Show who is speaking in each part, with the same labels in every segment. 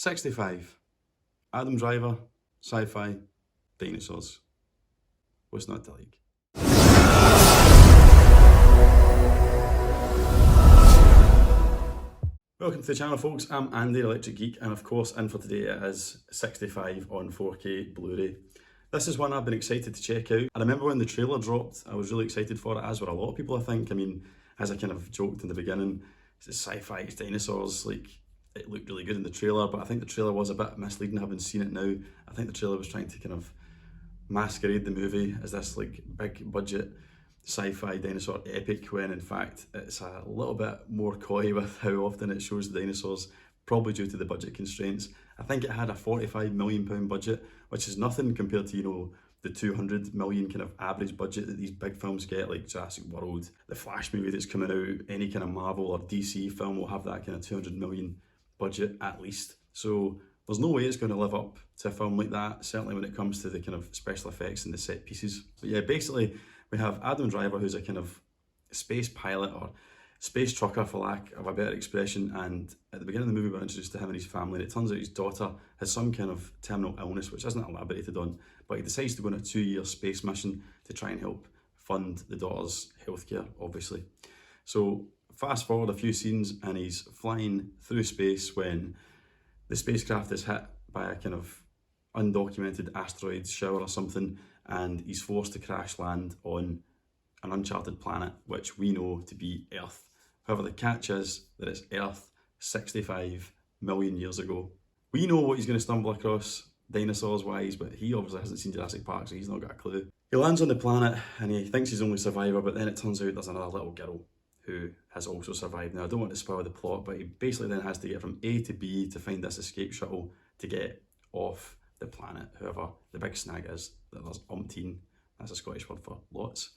Speaker 1: 65. Adam Driver, sci-fi, dinosaurs. What's not to like? Welcome to the channel, folks. I'm Andy, ElectricGeek, and of course, in for today it is 65 on 4K Blu-ray. This is one I've been excited to check out. I remember when the trailer dropped, I was really excited for it, as were a lot of people, I think. I mean, as I kind of joked in the beginning, it's sci-fi, it's dinosaurs, like, it looked really good in the trailer, but I think the trailer was a bit misleading having seen it now. I think the trailer was trying to kind of masquerade the movie as this like big budget sci-fi dinosaur epic, when in fact it's a little bit more coy with how often it shows the dinosaurs, probably due to the budget constraints. I think it had a £45 million budget, which is nothing compared to, you know, the 200 million kind of average budget that these big films get, like Jurassic World, the Flash movie that's coming out, any kind of Marvel or DC film will have that kind of 200 million budget at least. So there's no way it's going to live up to a film like that, certainly when it comes to the kind of special effects and the set pieces. But yeah, basically we have Adam Driver, who's a kind of space pilot or space trucker, for lack of a better expression, and at the beginning of the movie we're introduced to him and his family, and it turns out his daughter has some kind of terminal illness which isn't elaborated on, but he decides to go on a 2-year space mission to try and help fund the daughter's healthcare, obviously. So fast forward a few scenes and he's flying through space when the spacecraft is hit by a kind of undocumented asteroid shower or something, and he's forced to crash land on an uncharted planet which we know to be Earth. However, the catch is that it's Earth 65 million years ago. We know what he's going to stumble across dinosaurs wise, but he obviously hasn't seen Jurassic Park, so he's not got a clue. He lands on the planet and he thinks he's the only survivor, but then it turns out there's another little girl who has also survived. Now, I don't want to spoil the plot, but he basically then has to get from A to B to find this escape shuttle to get off the planet. However, the big snag is that there's umpteen, that's a Scottish word for lots,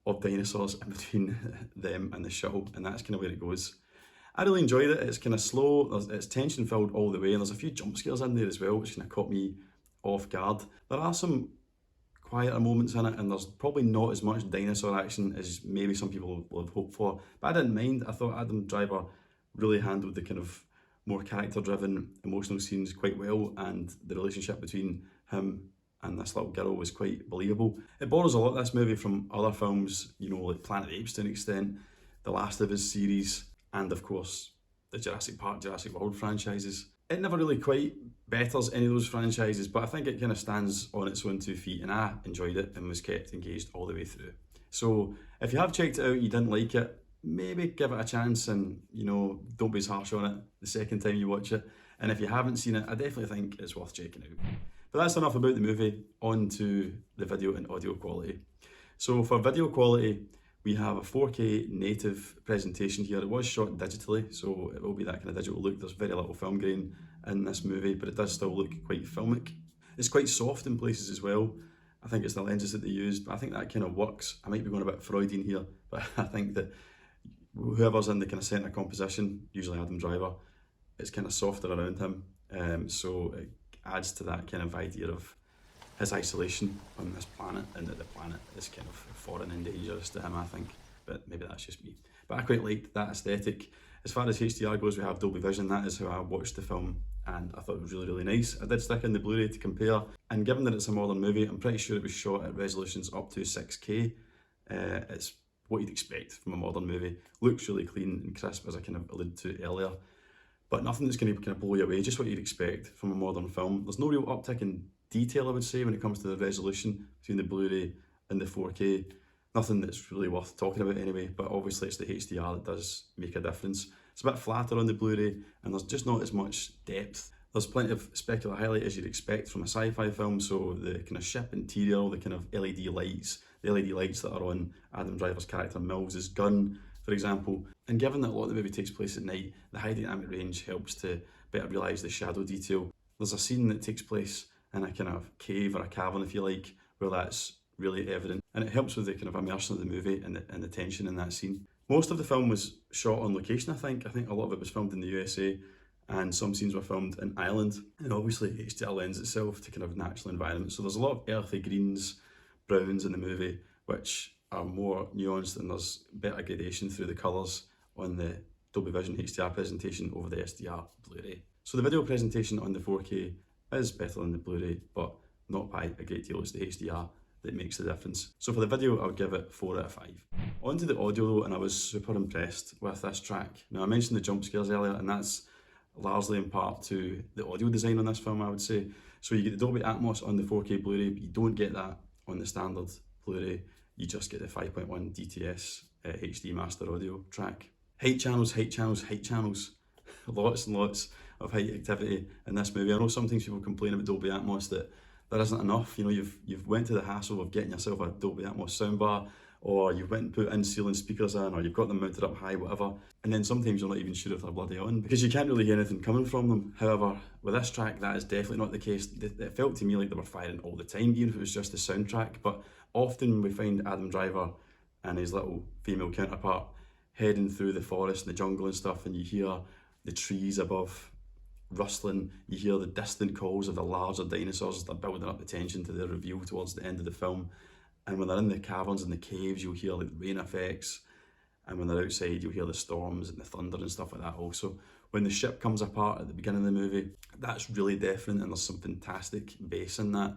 Speaker 1: of dinosaurs in between them and the shuttle, and that's kind of where it goes. I really enjoyed it. It's kind of slow, it's tension filled all the way, and there's a few jump scares in there as well, which kind of caught me off guard. There are some quieter moments in it, and there's probably not as much dinosaur action as maybe some people will have hoped for, but I didn't mind. I thought Adam Driver really handled the kind of more character-driven emotional scenes quite well, and the relationship between him and this little girl was quite believable. It borrows a lot, this movie, from other films, you know, like Planet of the Apes to an extent, the Last of Us series, and of course the Jurassic Park, Jurassic World franchises. It never really quite betters any of those franchises, but I think it kind of stands on its own 2 feet, and I enjoyed it and was kept engaged all the way through. So if you have checked it out, you didn't like it, maybe give it a chance, and, you know, don't be as harsh on it the second time you watch it. And if you haven't seen it, I definitely think it's worth checking out. But that's enough about the movie, on to the video and audio quality. So for video quality, we have a 4K native presentation here. It was shot digitally, so it will be that kind of digital look. There's very little film grain in this movie, but it does still look quite filmic. It's quite soft in places as well. I think it's the lenses that they used, but I think that kind of works. I might be going a bit Freudian here, but I think that whoever's in the kind of centre composition, usually Adam Driver, it's kind of softer around him. So it adds to that kind of idea of his isolation on this planet, and that the planet is kind of foreign and dangerous to him, I think. But maybe that's just me. But I quite liked that aesthetic. As far as HDR goes, we have Dolby Vision. That is how I watched the film, and I thought it was really, really nice. I did stick in the Blu-ray to compare, and given that it's a modern movie, I'm pretty sure it was shot at resolutions up to 6K. It's what you'd expect from a modern movie. Looks really clean and crisp, as I kind of alluded to earlier, but nothing that's going to kind of blow you away, just what you'd expect from a modern film. There's no real uptick in detail, I would say, when it comes to the resolution between the Blu-ray and the 4K. Nothing that's really worth talking about anyway, but obviously it's the HDR that does make a difference. It's a bit flatter on the Blu-ray, and there's just not as much depth. There's plenty of specular highlight as you'd expect from a sci-fi film, so the kind of ship interior, the kind of LED lights, the LED lights that are on Adam Driver's character Mills' gun, for example. And given that a lot of the movie takes place at night, the high dynamic range helps to better realise the shadow detail. There's a scene that takes place in a kind of cave or a cavern, if you like, where that's really evident, and it helps with the kind of immersion of the movie and the tension in that scene. Most of the film was shot on location, I think. A lot of it was filmed in the USA, and some scenes were filmed in Ireland, and obviously HDR lends itself to kind of natural environments, so there's a lot of earthy greens, browns in the movie, which are more nuanced, and there's better gradation through the colours on the Dolby Vision HDR presentation over the SDR Blu-ray. So the video presentation on the 4K is better than the Blu-ray, but not by a great deal. It's the HDR that makes the difference. So for the video, I would give it 4 out of 5. On to the audio though, and I was super impressed with this track. Now I mentioned the jump scares earlier, and that's largely in part to the audio design on this film, I would say. So you get the Dolby Atmos on the 4K Blu-ray, but you don't get that on the standard Blu-ray. You just get the 5.1 DTS HD master audio track. Height channels, height channels, height channels. Lots and lots of height activity in this movie. I know sometimes people complain about Dolby Atmos that there isn't enough. You know, you've went to the hassle of getting yourself a Dolby Atmos soundbar, or you've went and put in-ceiling speakers in, or you've got them mounted up high, whatever. And then sometimes you're not even sure if they're bloody on, because you can't really hear anything coming from them. However, with this track, that is definitely not the case. It felt to me like they were firing all the time, even if it was just the soundtrack. But often we find Adam Driver and his little female counterpart heading through the forest and the jungle and stuff, and you hear the trees above rustling, you hear the distant calls of the larger dinosaurs as they're building up the tension to their reveal towards the end of the film. And when they're in the caverns and the caves, you'll hear like rain effects, and when they're outside, you'll hear the storms and the thunder and stuff like that also. When the ship comes apart at the beginning of the movie, that's really deafening, and there's some fantastic bass in that.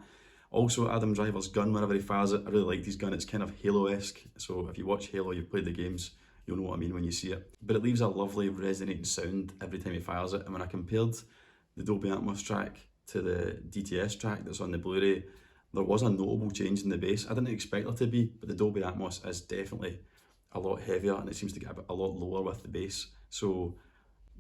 Speaker 1: Also, Adam Driver's gun, whenever he fires it, I really like his gun. It's kind of Halo-esque, so if you watch Halo, you've played the games, you'll know what I mean when you see it. But it leaves a lovely resonating sound every time he fires it. And when I compared the Dolby Atmos track to the DTS track that's on the Blu-ray, there was a notable change in the bass. I didn't expect there to be, but the Dolby Atmos is definitely a lot heavier, and it seems to get a lot lower with the bass. So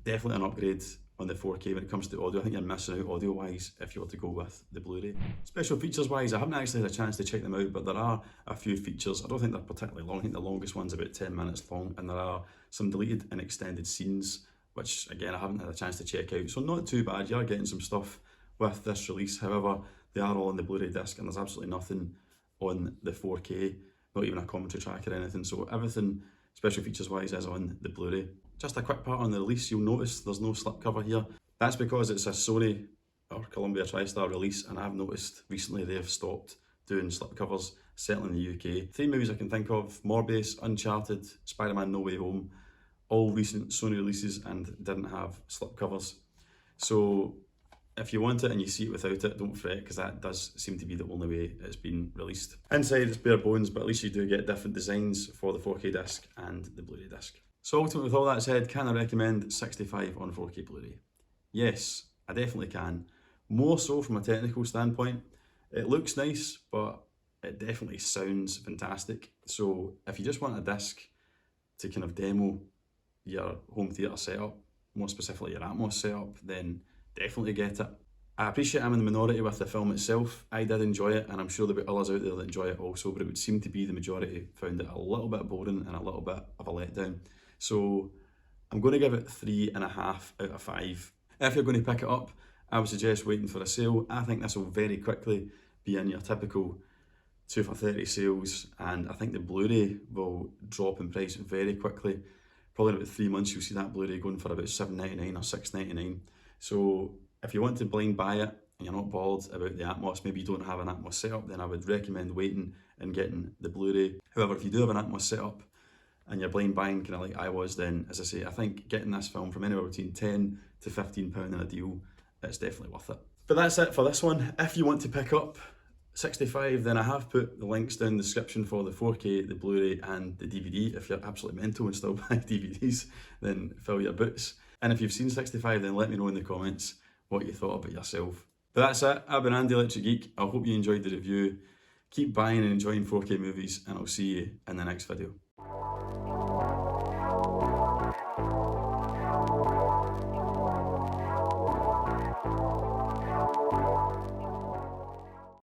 Speaker 1: definitely an upgrade on the 4K when it comes to audio. I think you're missing out audio-wise if you were to go with the Blu-ray. Special features-wise, I haven't actually had a chance to check them out, but there are a few features. I don't think they're particularly long. I think the longest one's about 10 minutes long, and there are some deleted and extended scenes, which again, I haven't had a chance to check out. So not too bad, you are getting some stuff with this release. However, they are all on the Blu-ray disc, and there's absolutely nothing on the 4K, not even a commentary track or anything. So everything special features-wise is on the Blu-ray. Just a quick part on the release, you'll notice there's no slipcover here. That's because it's a Sony or Columbia TriStar release, and I've noticed recently they've stopped doing slipcovers, certainly in the UK. 3 movies I can think of: Morbius, Uncharted, Spider-Man No Way Home, all recent Sony releases and didn't have slipcovers. So if you want it and you see it without it, don't fret, because that does seem to be the only way it's been released. Inside it's bare bones, but at least you do get different designs for the 4K disc and the Blu-ray disc. So ultimately, with all that said, can I recommend 65 on 4K Blu-ray? Yes, I definitely can. More so from a technical standpoint. It looks nice, but it definitely sounds fantastic. So if you just want a disc to kind of demo your home theatre setup, more specifically your Atmos setup, then definitely get it. I appreciate I'm in the minority with the film itself. I did enjoy it, and I'm sure there'll be others out there that enjoy it also, but it would seem to be the majority found it a little bit boring and a little bit of a letdown. So I'm going to give it 3.5 out of 5. If you're going to pick it up, I would suggest waiting for a sale. I think this will very quickly be in your typical 2 for 30 sales, and I think the Blu-ray will drop in price very quickly. Probably in about 3 months you'll see that Blu-ray going for about $7.99 or $6.99. So if you want to blind buy it and you're not bothered about the Atmos, maybe you don't have an Atmos setup, then I would recommend waiting and getting the Blu-ray. However, if you do have an Atmos setup and you're blind buying kind of like I was, then as I say, I think getting this film from anywhere between £10 to £15 in a deal, it's definitely worth it. But that's it for this one. If you want to pick up 65, then I have put the links down in the description for the 4K, the Blu-ray and the DVD. If you're absolutely mental and still buy DVDs, then fill your boots. And if you've seen 65, then let me know in the comments what you thought about yourself. But that's it. I've been Andy ElectricGeek. I hope you enjoyed the review. Keep buying and enjoying 4K movies, and I'll see you in the next video.